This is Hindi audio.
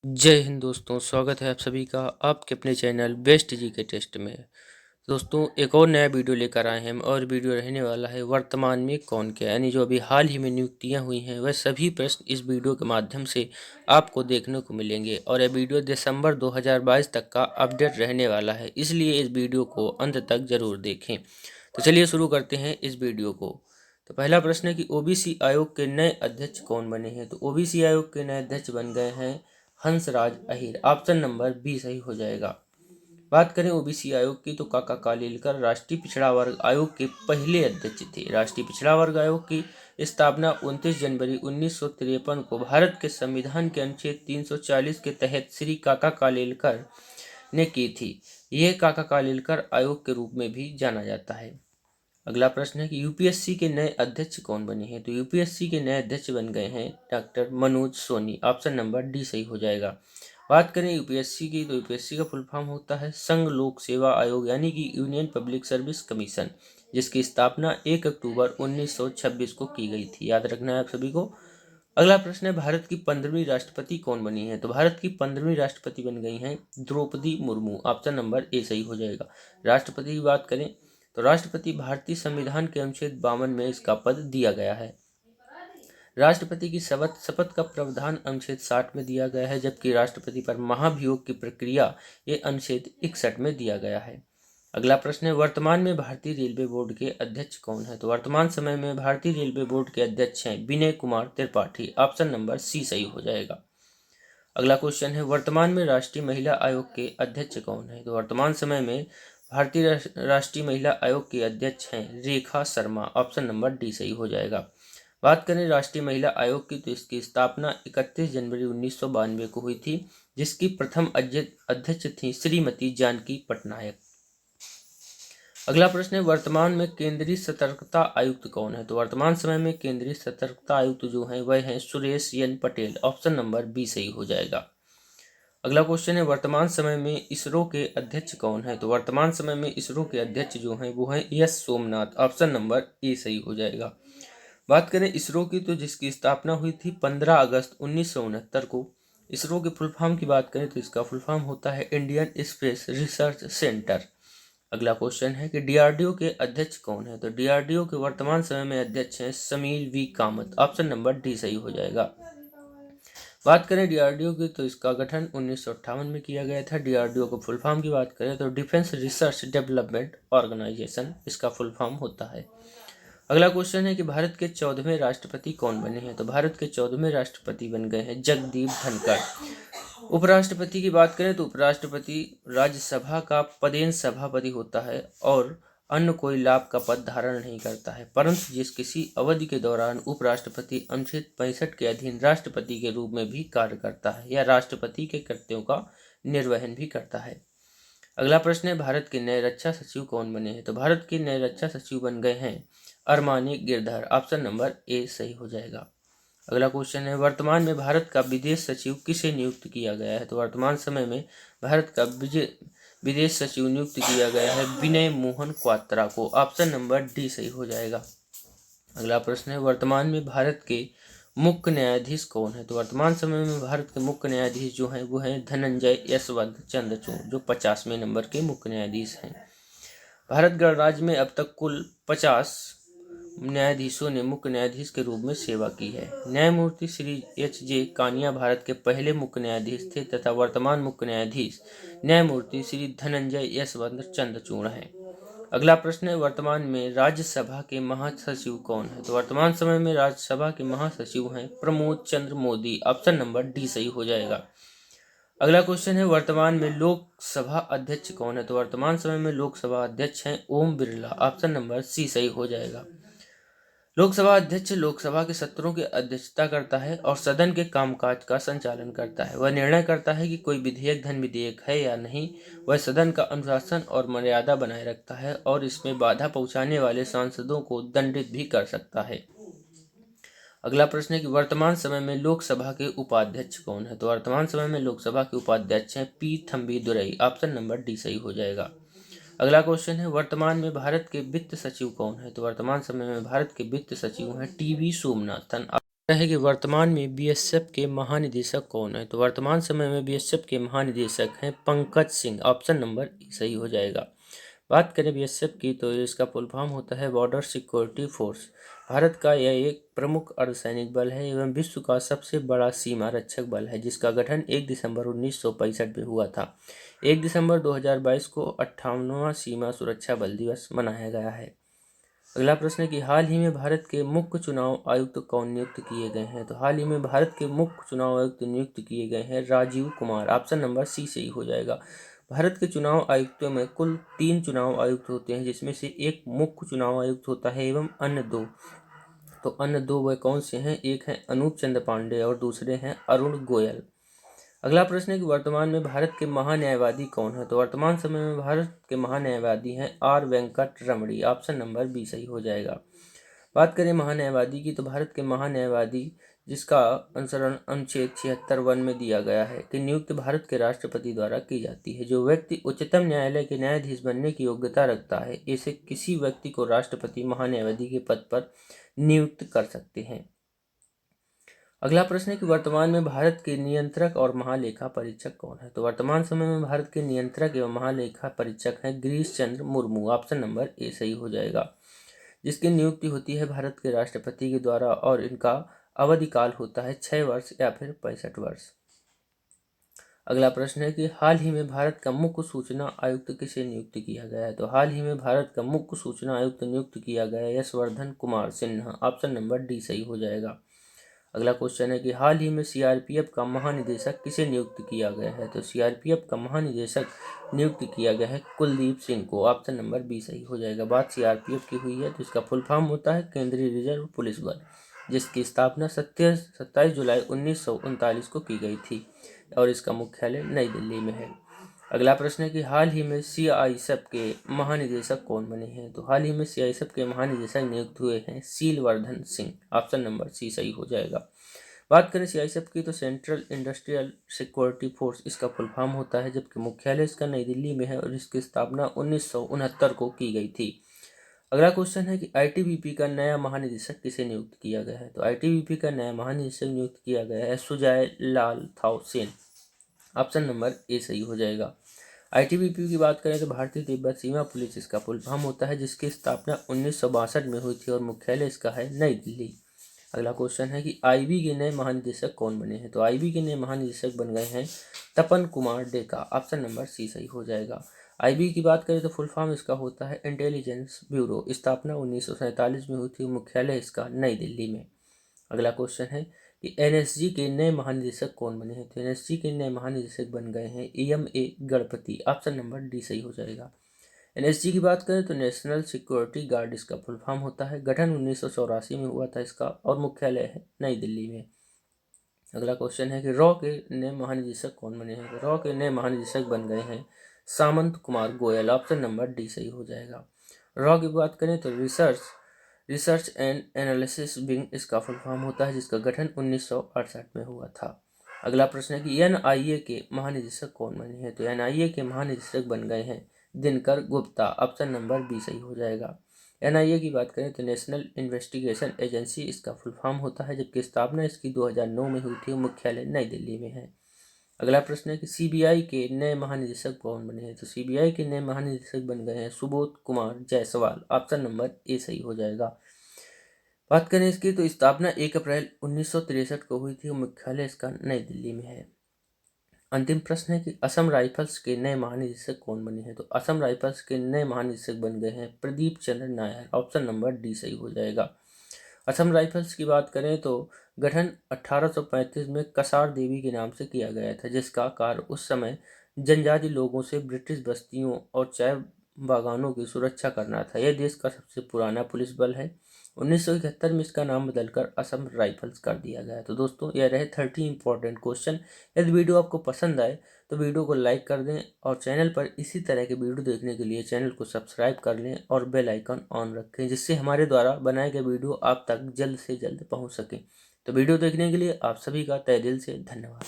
जय हिंद दोस्तों, स्वागत है आप सभी का आपके अपने चैनल बेस्ट जी के टेस्ट में। दोस्तों, एक और नया वीडियो लेकर आए हैं हम और वीडियो रहने वाला है वर्तमान में कौन क्या, यानी जो अभी हाल ही में नियुक्तियां हुई हैं वह सभी प्रश्न इस वीडियो के माध्यम से आपको देखने को मिलेंगे। और यह वीडियो दिसंबर 2022 तक का अपडेट रहने वाला है, इसलिए इस वीडियो को अंत तक जरूर देखें। तो चलिए शुरू करते हैं इस वीडियो को। तो पहला प्रश्न है कि ओबीसी आयोग के नए अध्यक्ष कौन बने हैं। तो ओबीसी आयोग के नए अध्यक्ष बन गए हैं Hansraj Ahir. Option number B सही हो जाएगा। बात करें ओबीसी आयोग की तो काका कालेलकर राष्ट्रीय पिछड़ा वर्ग आयोग के पहले अध्यक्ष थे। राष्ट्रीय पिछड़ा वर्ग आयोग की स्थापना 29 जनवरी 1953 को भारत के संविधान के अनुच्छेद 340 के तहत श्री काका कालेलकर ने की थी। यह काका कालेलकर आयोग के रूप में भी जाना जाता है। अगला प्रश्न है कि यूपीएससी के नए अध्यक्ष कौन बने हैं। तो यूपीएससी के नए अध्यक्ष बन गए हैं doctor Manoj Soni. Option number D सही हो जाएगा। बात करें यूपीएससी की तो यूपीएससी का फुल फॉर्म होता है संघ लोक सेवा आयोग, यानी कि यूनियन पब्लिक सर्विस कमीशन, जिसकी स्थापना 1 अक्टूबर 1926 को की गई थी। याद रखना है आप सभी को। अगला प्रश्न है भारत की 15वीं राष्ट्रपति कौन बनी है। तो भारत की 15वीं राष्ट्रपति बन गई हैं Draupadi Murmu. Option number A सही हो जाएगा। राष्ट्रपति की बात करें तो राष्ट्रपति भारतीय संविधान के अनुच्छेद 52 में इसका पद दिया गया है। राष्ट्रपति की शपथ का प्रावधान अनुच्छेद 60 में दिया गया है, जबकि राष्ट्रपति पर महाभियोग की प्रक्रिया ये अनुच्छेद 61 में दिया गया है। अगला प्रश्न है वर्तमान में भारतीय रेलवे बोर्ड के अध्यक्ष कौन है। तो वर्तमान समय में भारतीय रेलवे बोर्ड के अध्यक्ष हैं Vinay Kumar Tripathi. Option number C सही हो जाएगा। अगला क्वेश्चन है वर्तमान में राष्ट्रीय महिला आयोग के अध्यक्ष कौन है। तो वर्तमान समय में भारतीय राष्ट्रीय महिला आयोग के अध्यक्ष हैं Rekha Sharma. Option number D सही हो जाएगा। बात करें राष्ट्रीय महिला आयोग की तो इसकी स्थापना 31 जनवरी 1992 को हुई थी, जिसकी प्रथम अध्यक्ष थी श्रीमती जानकी पटनायक। अगला प्रश्न है वर्तमान में केंद्रीय सतर्कता आयुक्त कौन है। तो वर्तमान समय में केंद्रीय सतर्कता आयुक्त जो है वह है Suresh N Patel. Option number B सही हो जाएगा। अगला क्वेश्चन है वर्तमान समय में इसरो के अध्यक्ष कौन है। तो वर्तमान समय में इसरो के अध्यक्ष जो हैं वो हैं S Somnath. Option number A सही हो जाएगा। बात करें इसरो की तो जिसकी स्थापना हुई थी 15 अगस्त 1969 को। इसरो के फुल फॉर्म की बात करें तो इसका फुल फॉर्म होता है इंडियन स्पेस रिसर्च सेंटर। अगला क्वेश्चन है कि डीआरडीओ के अध्यक्ष कौन है। तो डीआरडीओ के वर्तमान समय में अध्यक्ष हैं Sameer V Kamath. Option number D सही हो जाएगा। बात करें डीआरडीओ की तो इसका गठन 1958 में किया गया था। डीआरडीओ को फुल फॉर्म की बात करें तो डिफेंस रिसर्च डेवलपमेंट ऑर्गेनाइजेशन इसका फुल फॉर्म होता है। अगला क्वेश्चन है कि भारत के 14वें राष्ट्रपति कौन बने हैं। तो भारत के 14वें राष्ट्रपति बन गए हैं जगदीप धनखड़। उपराष्ट्रपति की बात करें तो उपराष्ट्रपति राज्यसभा का पदेन सभापति होता है और अन्य कोई लाभ का पद धारण नहीं करता है, परंतु जिस किसी अवधि के दौरान उपराष्ट्रपति अनुच्छेद 65 के अधीन राष्ट्रपति के रूप में भी कार्य करता है या राष्ट्रपति के कर्तव्यों का निर्वहन भी करता है। अगला प्रश्न है भारत के नए रक्षा सचिव कौन बने हैं। तो भारत के नए रक्षा सचिव बन गए हैं Armani Girdhar. Option number A सही हो जाएगा। अगला क्वेश्चन है वर्तमान में भारत का विदेश सचिव किसे नियुक्त किया गया है। तो वर्तमान समय में भारत का विदेश सचिव नियुक्त किया गया है विनय मोहन क्वात्रा को। ऑप्शन नंबर डी सही हो जाएगा। अगला प्रश्न है वर्तमान में भारत के मुख्य न्यायाधीश कौन है। तो वर्तमान समय में भारत के मुख्य न्यायाधीश जो हैं वो हैं धनंजय यशवंत चंद्रचूड़, जो 50वें नंबर के मुख्य न्यायाधीश हैं। भारत गणराज्य में अब तक कुल 50 न्यायाधीशों ने मुख्य न्यायाधीश के रूप में सेवा की है। न्यायमूर्ति श्री एच.जे. कानिया भारत के पहले मुख्य न्यायाधीश थे तथा वर्तमान मुख्य न्यायाधीश न्यायमूर्ति श्री धनंजय यशवंत चंद्रचूड़ हैं। अगला प्रश्न है वर्तमान में राज्यसभा के महासचिव कौन है। तो वर्तमान समय में राज्यसभा के महासचिव हैं प्रमोद चंद्र मोदी। ऑप्शन नंबर डी सही हो जाएगा। अगला क्वेश्चन है वर्तमान में लोकसभा अध्यक्ष कौन है। तो वर्तमान समय में लोकसभा अध्यक्ष हैं Om Birla. Option number C सही हो जाएगा। लोकसभा अध्यक्ष लोकसभा के सत्रों की अध्यक्षता करता है और सदन के कामकाज का संचालन करता है। वह निर्णय करता है कि कोई विधेयक धन विधेयक है या नहीं। वह सदन का अनुशासन और मर्यादा बनाए रखता है और इसमें बाधा पहुंचाने वाले सांसदों को दंडित भी कर सकता है। अगला प्रश्न है कि वर्तमान समय में लोकसभा के उपाध्यक्ष कौन है। तो वर्तमान समय में लोकसभा के उपाध्यक्ष हैं P Thambi Durai. Option number D सही हो जाएगा। अगला क्वेश्चन है वर्तमान में भारत के वित्त सचिव कौन है। तो वर्तमान समय में भारत के वित्त सचिव हैं टीवी सोमनाथन। है कि वर्तमान में बीएसएफ के महानिदेशक कौन है? तो वर्तमान समय में बीएसएफ के महानिदेशक हैं पंकज सिंह। ऑप्शन नंबर सही हो जाएगा। बात करें बीएसएफ की तो इसका फुल फॉर्म होता है बॉर्डर सिक्योरिटी फोर्स। भारत का यह एक प्रमुख अर्धसैनिक बल है एवं विश्व का सबसे बड़ा सीमा रक्षक बल है, जिसका गठन 1 दिसंबर 1965 में हुआ था। 1 दिसंबर 2022 को 58वां सीमा सुरक्षा बल दिवस मनाया गया है। अगला प्रश्न है कि हाल ही में भारत के मुख्य चुनाव आयुक्त कौन नियुक्त किए गए हैं? तो हाल ही में भारत के मुख्य चुनाव आयुक्त नियुक्त किए गए हैं Rajeev Kumar. Option number C सही हो जाएगा। भारत के चुनाव आयुक्तों में कुल 3 चुनाव आयुक्त होते हैं, जिसमें से एक मुख्य चुनाव आयुक्त होता है एवं अन्य 2। तो अन्य 2 वह कौन से हैं? एक है अनूप चंद्र पांडे और दूसरे हैं अरुण गोयल। अगला प्रश्न है कि वर्तमान में भारत के महान्यायवादी कौन है? तो वर्तमान समय में भारत के महान्यायवादी हैं are Venkat Ramani. Option number B सही हो जाएगा। बात करें महान्यायवादी की तो भारत के महान्यायवादी, जिसका अनुसरण अनुच्छेद 76(1) में दिया गया है, कि नियुक्त भारत के राष्ट्रपति द्वारा की जाती है। जो व्यक्ति उच्चतम न्यायालय के न्यायाधीश बनने की योग्यता रखता है, ऐसे किसी व्यक्ति को राष्ट्रपति महान्यायवादी के पद पर नियुक्त कर सकते हैं। अगला प्रश्न है कि वर्तमान में भारत के नियंत्रक और महालेखा परीक्षक कौन है? तो वर्तमान समय में भारत के नियंत्रक एवं महालेखा परीक्षक हैं Girish Chandra Murmu. Option number A सही हो जाएगा। जिसकी नियुक्ति होती है भारत के राष्ट्रपति के द्वारा और इनका अवधि काल होता है 6 वर्ष या फिर 65 वर्ष। अगला प्रश्न है कि हाल ही में भारत का मुख्य सूचना आयुक्त किसे नियुक्त किया गया है? तो हाल ही में भारत का मुख्य सूचना आयुक्त नियुक्त किया गया है Yashvardhan Kumar Sinha. Option number D सही हो जाएगा। अगला क्वेश्चन है कि हाल ही में सीआरपीएफ का महानिदेशक किसे नियुक्त किया गया है? तो सीआरपीएफ का महानिदेशक नियुक्त किया गया है कुलदीप सिंह को। ऑप्शन नंबर बी सही हो जाएगा। बात सीआरपीएफ की हुई है तो इसका फुल फॉर्म होता है केंद्रीय रिजर्व पुलिस बल, जिसकी स्थापना 27 जुलाई 1939 को की गई थी और इसका मुख्यालय नई दिल्ली में है। अगला प्रश्न है कि हाल ही में सीआईएसएफ के महानिदेशक कौन बने हैं? तो हाल ही में सीआईएसएफ के महानिदेशक नियुक्त हुए हैं सीलवर्धन सिंह। ऑप्शन नंबर सी सही हो जाएगा। बात करें सीआईएसएफ की तो सेंट्रल इंडस्ट्रियल सिक्योरिटी फोर्स इसका फुल फॉर्म होता है, जबकि मुख्यालय इसका नई दिल्ली में है और इसकी स्थापना 1969 को की गई थी। अगला क्वेश्चन है कि आईटीबीपी का नया महानिदेशक किसे नियुक्त किया गया है? तो आईटीबीपी का नया महानिदेशक नियुक्त किया गया है सुजय लाल थाउसेन। ऑप्शन नंबर ए सही हो जाएगा। आईटीबीपी की बात करें तो भारतीय तिब्बत सीमा पुलिस इसका फुल फॉर्म होता है, जिसकी स्थापना 1962 में हुई थी और मुख्यालय इसका है नई दिल्ली। अगला क्वेश्चन है कि आईबी के नए महानिदेशक कौन बने हैं? तो आईबी के नए महानिदेशक बन गए हैं Tapan Kumar Deka. Option number C सही हो जाएगा। आईबी की बात करें तो फुल फॉर्म इसका होता है इंटेलिजेंस ब्यूरो। स्थापना 1947 में हुई थी, मुख्यालय इसका नई दिल्ली में। अगला क्वेश्चन है कि एनएसजी के नए महानिदेशक कौन बने हैं? तो एनएसजी के नए महानिदेशक बन गए हैं EMA Ganpati. Option number D सही हो जाएगा। एनएसजी की बात करें तो नेशनल सिक्योरिटी गार्ड इसका फुल फॉर्म होता है। गठन 1984 में हुआ था इसका और मुख्यालय है नई दिल्ली में। अगला क्वेश्चन है कि रॉ के नए महानिदेशक कौन बने हैं? तो रॉ के नए महानिदेशक बन गए हैं Samant Kumar Goel. Option number D सही हो जाएगा। रॉ की बात करें तो रिसर्च एंड एनालिसिस विंग इसका फुल फॉर्म होता है, जिसका गठन 1968 में हुआ था। अगला प्रश्न है कि एनआईए के महानिदेशक कौन बने हैं? तो एनआईए के महानिदेशक बन गए हैं Dinkar Gupta. Option number B सही हो जाएगा। एनआईए की बात करें तो नेशनल इन्वेस्टिगेशन एजेंसी इसका फुल फॉर्म होता है, जबकि स्थापना इसकी 2009 में हुई थी और मुख्यालय नई दिल्ली में है। अगला प्रश्न है कि सीबीआई के नए महानिदेशक कौन बने हैं? तो सीबीआई के नए महानिदेशक बन गए हैं Subodh Kumar Jaiswal. Option number A सही हो जाएगा। बात करें इसकी तो स्थापना 1 अप्रैल 1963 को हुई थी और मुख्यालय इसका नई दिल्ली में है। अंतिम प्रश्न है कि असम राइफल्स के नए महानिदेशक कौन बने हैं? तो असम राइफल्स के नए महानिदेशक बन गए हैं प्रदीप चंद्र नायर। ऑप्शन नंबर डी सही हो जाएगा। असम राइफल्स की बात करें तो गठन 1835 में कसार देवी के नाम से किया गया था, जिसका कार्य उस समय जनजाति लोगों से ब्रिटिश बस्तियों और चाय बागानों की सुरक्षा करना था। यह देश का सबसे पुराना पुलिस बल है। 1971 में इसका नाम बदलकर असम राइफल्स कर दिया गया। तो दोस्तों यह रहे 30 इंपॉर्टेंट क्वेश्चन। यदि वीडियो आपको पसंद आए तो वीडियो को लाइक कर दें और चैनल पर इसी तरह के वीडियो देखने के लिए चैनल को सब्सक्राइब कर लें और बेल आइकन ऑन रखें, जिससे हमारे द्वारा बनाए गए वीडियो आप तक जल्द से जल्द पहुंच सके। तो वीडियो देखने के लिए आप सभी का तहे दिल से धन्यवाद।